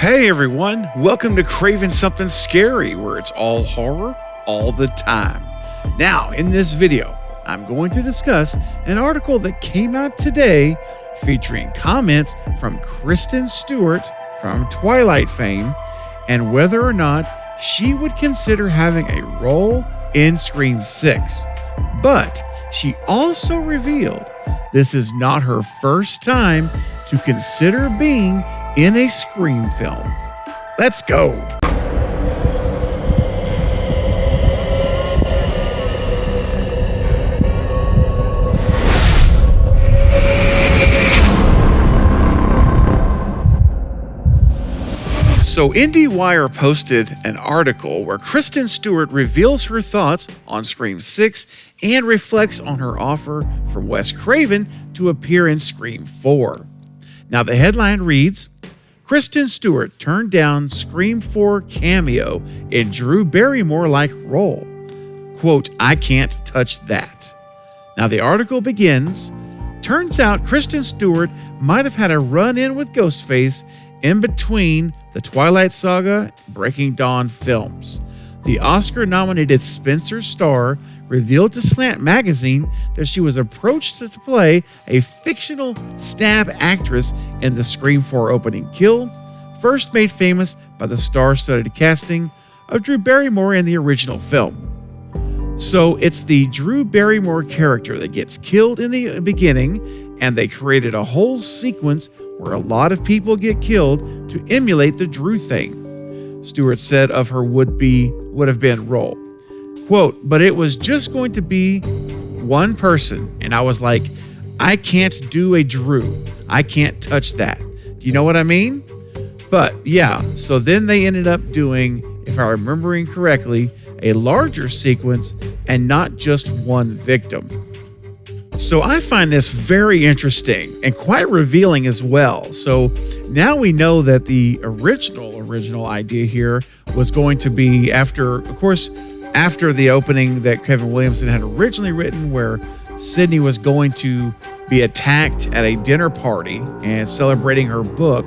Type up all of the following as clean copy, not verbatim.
Hey everyone, welcome to Craving Something Scary, where it's all horror all the time. Now, in this video, I'm going to discuss an article that came out today featuring comments from Kristen Stewart from Twilight fame and whether or not she would consider having a role in Scream 6. But she also revealed this is not her first time to consider being in a Scream film. Let's go. So IndieWire posted an article where Kristen Stewart reveals her thoughts on Scream 6 and reflects on her offer from Wes Craven to appear in Scream 4. Now the headline reads, Kristen Stewart turned down Scream 4 cameo in Drew Barrymore-like role. Quote, I can't touch that. Now the article begins, turns out Kristen Stewart might have had a run-in with Ghostface in between the Twilight Saga Breaking Dawn films. The Oscar-nominated Spencer Starr revealed to Slant Magazine that she was approached to play a fictional stab actress in the Scream 4 opening kill, first made famous by the star-studded casting of Drew Barrymore in the original film. So it's the Drew Barrymore character that gets killed in the beginning, and they created a whole sequence where a lot of people get killed to emulate the Drew thing. Stewart said of her would have been role. Quote, but it was just going to be one person. And I was like, I can't do a Drew. I can't touch that. Do you know what I mean? But yeah, so then they ended up doing, if I'm remembering correctly, a larger sequence and not just one victim. So I find this very interesting and quite revealing as well. So now we know that the original idea here was going to be after the opening that Kevin Williamson had originally written, where Sydney was going to be attacked at a dinner party and celebrating her book.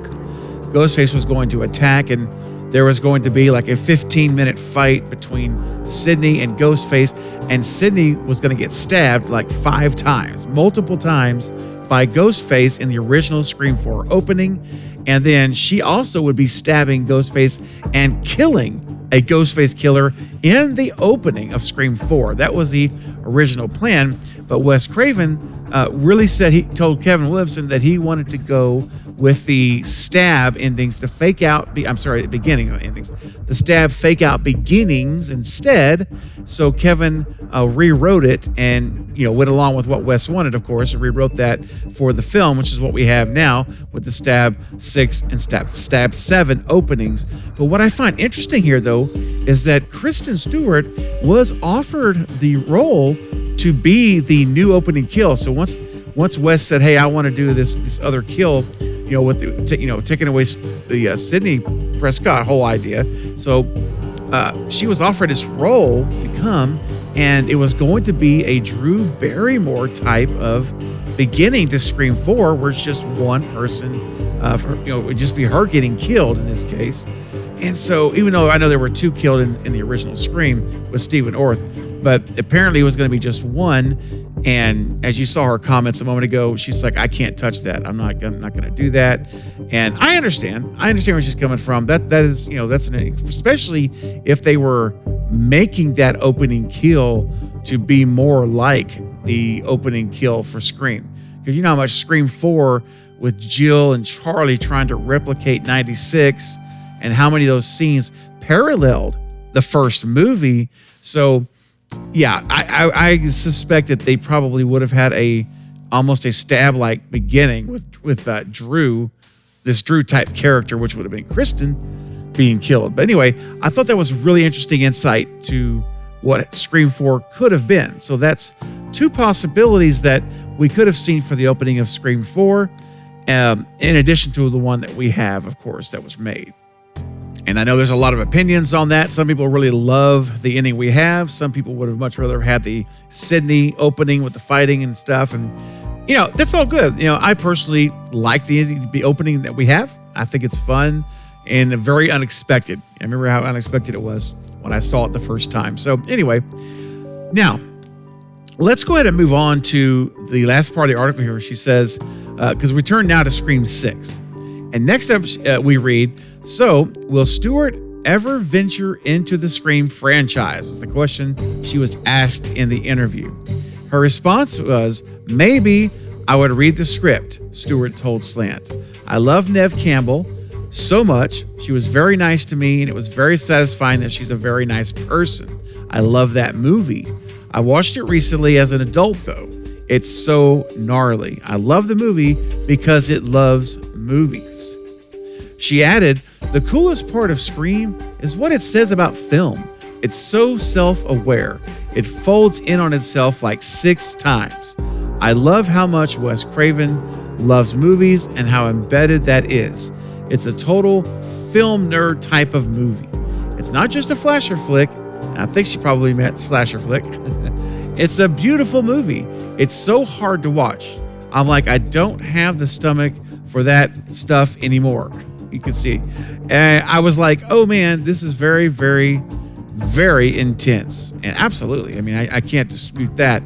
Ghostface was going to attack, and there was going to be like a 15-minute fight between Sydney and Ghostface, and Sydney was going to get stabbed like 5 times, multiple times, by Ghostface in the original Scream 4 opening, and then she also would be stabbing Ghostface and killing a Ghostface killer in the opening of Scream 4. That was the original plan, but Wes Craven really said, he told Kevin Williamson that he wanted to go with the stab endings, the beginning endings, the stab fake out beginnings instead. So Kevin rewrote it and went along with what Wes wanted, of course, and rewrote that for the film, which is what we have now with the stab 6 and stab 7 openings. But what I find interesting here, though, is that Kristen Stewart was offered the role to be the new opening kill. So once Wes said, "Hey, I want to do this other kill," with taking away the Sidney Prescott whole idea. So she was offered this role to come, and it was going to be a Drew Barrymore type of beginning to Scream 4, where it's just one person. It would just be her getting killed in this case. And so, even though I know there were 2 killed in the original Scream with Stephen Orth, but apparently it was going to be just one. And as you saw her comments a moment ago, she's like, I can't touch that. I'm not going to do that. And I understand where she's coming from. That is, especially if they were making that opening kill to be more like the opening kill for Scream. Because you know how much Scream 4 with Jill and Charlie trying to replicate 96, and how many of those scenes paralleled the first movie. So yeah, I suspect that they probably would have had almost a stab-like beginning with Drew, this Drew type character, which would have been Kristen being killed. But anyway, I thought that was really interesting insight to what Scream 4 could have been. So that's 2 possibilities that we could have seen for the opening of Scream 4, in addition to the one that we have, of course, that was made. And I know there's a lot of opinions on that. Some people really love the ending we have. Some people would have much rather had the Sydney opening with the fighting and stuff. And, that's all good. I personally like the opening that we have. I think it's fun. and very unexpected. I remember how unexpected it was when I saw it the first time. So anyway, now let's go ahead and move on to the last part of the article here. She says, because we turn now to Scream 6. And next up, we read, so will Stewart ever venture into the Scream franchise? Is the question she was asked in the interview. Her response was, maybe I would read the script, Stewart told Slant. I love Neve Campbell so much. She was very nice to me, and it was very satisfying that she's a very nice person. I love that movie. I watched it recently as an adult, though. It's so gnarly. I love the movie because it loves movies. She added, the coolest part of Scream is what it says about film. It's so self-aware. It folds in on itself like 6 times. I love how much Wes Craven loves movies and how embedded that is. It's a total film nerd type of movie. It's not just a flasher flick, and I think she probably meant slasher flick. It's a beautiful movie. It's so hard to watch. I'm like, I don't have the stomach for that stuff anymore. You can see. And I was like, oh man, this is very, very, very intense. And absolutely, I mean, I can't dispute that.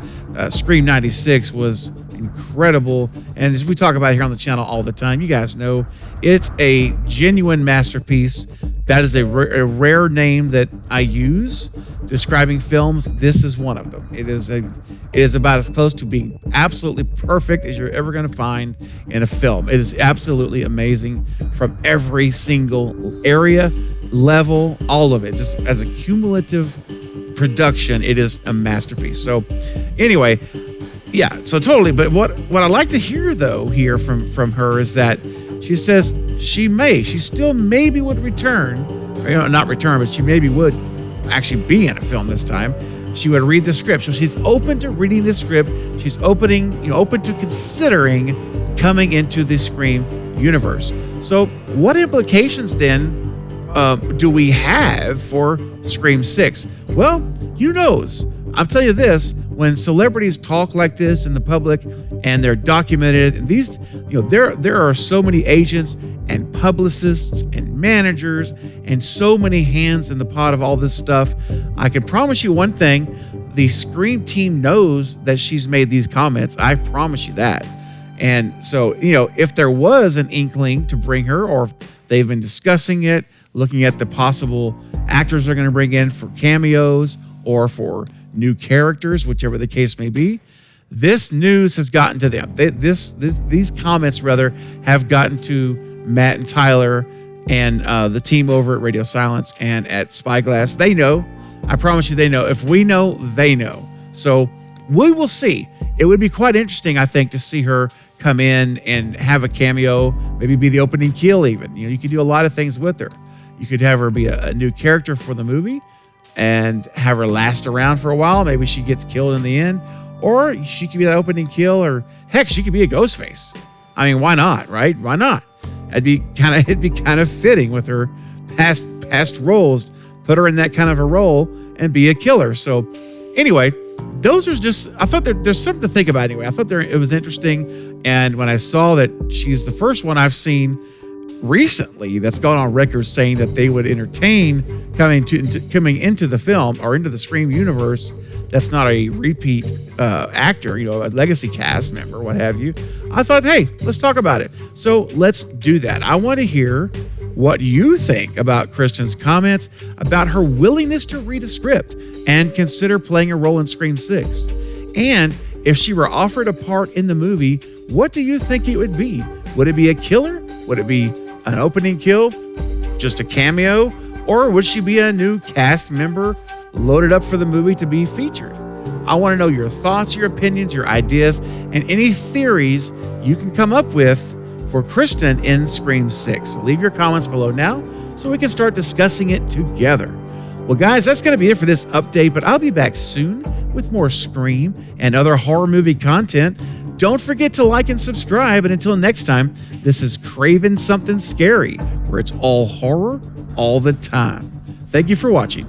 Scream 96 was incredible. And as we talk about here on the channel all the time, you guys know it's a genuine masterpiece. That is a rare name that I use describing films. This is one of them. It is about as close to being absolutely perfect as you're ever going to find in a film. It is absolutely amazing from every single area, level, all of it. Just as a cumulative production, it is a masterpiece. So anyway, yeah, so totally. But what I like to hear though here from her is that she says she still maybe would return, or not return, but she maybe would actually be in a film this time. She would read the script. So she's open to reading the script. She's open to considering coming into the Scream universe. So what implications then do we have for Scream 6? Well, who knows? I'll tell you this, when celebrities talk like this in the public and they're documented, and these, there are so many agents and publicists and managers and so many hands in the pot of all this stuff. I can promise you one thing, the Scream team knows that she's made these comments. I promise you that. And so, if there was an inkling to bring her, or if they've been discussing it, looking at the possible actors they're going to bring in for cameos or for new characters, whichever the case may be, this news has gotten to them. These comments, rather, have gotten to Matt and Tyler and the team over at Radio Silence and at Spyglass. They know. I promise you they know. If we know, they know. So we will see. It would be quite interesting, I think, to see her come in and have a cameo, maybe be the opening kill even. You could do a lot of things with her. You could have her be a new character for the movie and have her last around for a while. Maybe she gets killed in the end, or she could be that opening kill, or heck, she could be a Ghostface. I mean, why not, right? Why not? It'd be kind of fitting with her past roles. Put her in that kind of a role and be a killer. So anyway, those are just, I thought there's something to think about anyway. I thought it was interesting. And when I saw that she's the first one I've seen recently that's gone on record saying that they would entertain coming into the film or into the Scream universe, that's not a repeat actor, a legacy cast member, what have you. I thought, hey, let's talk about it. So let's do that. I want to hear what you think about Kristen's comments about her willingness to read a script and consider playing a role in Scream 6. And if she were offered a part in the movie, what do you think it would be? Would it be a killer? Would it be an opening kill? Just a cameo? Or would she be a new cast member loaded up for the movie to be featured? I want to know your thoughts, your opinions, your ideas, and any theories you can come up with for Kristen in Scream 6. So leave your comments below now so we can start discussing it together. Well, guys, that's going to be it for this update, but I'll be back soon with more Scream and other horror movie content. Don't forget to like and subscribe. And until next time, this is Craven Something Scary, where it's all horror all the time. Thank you for watching.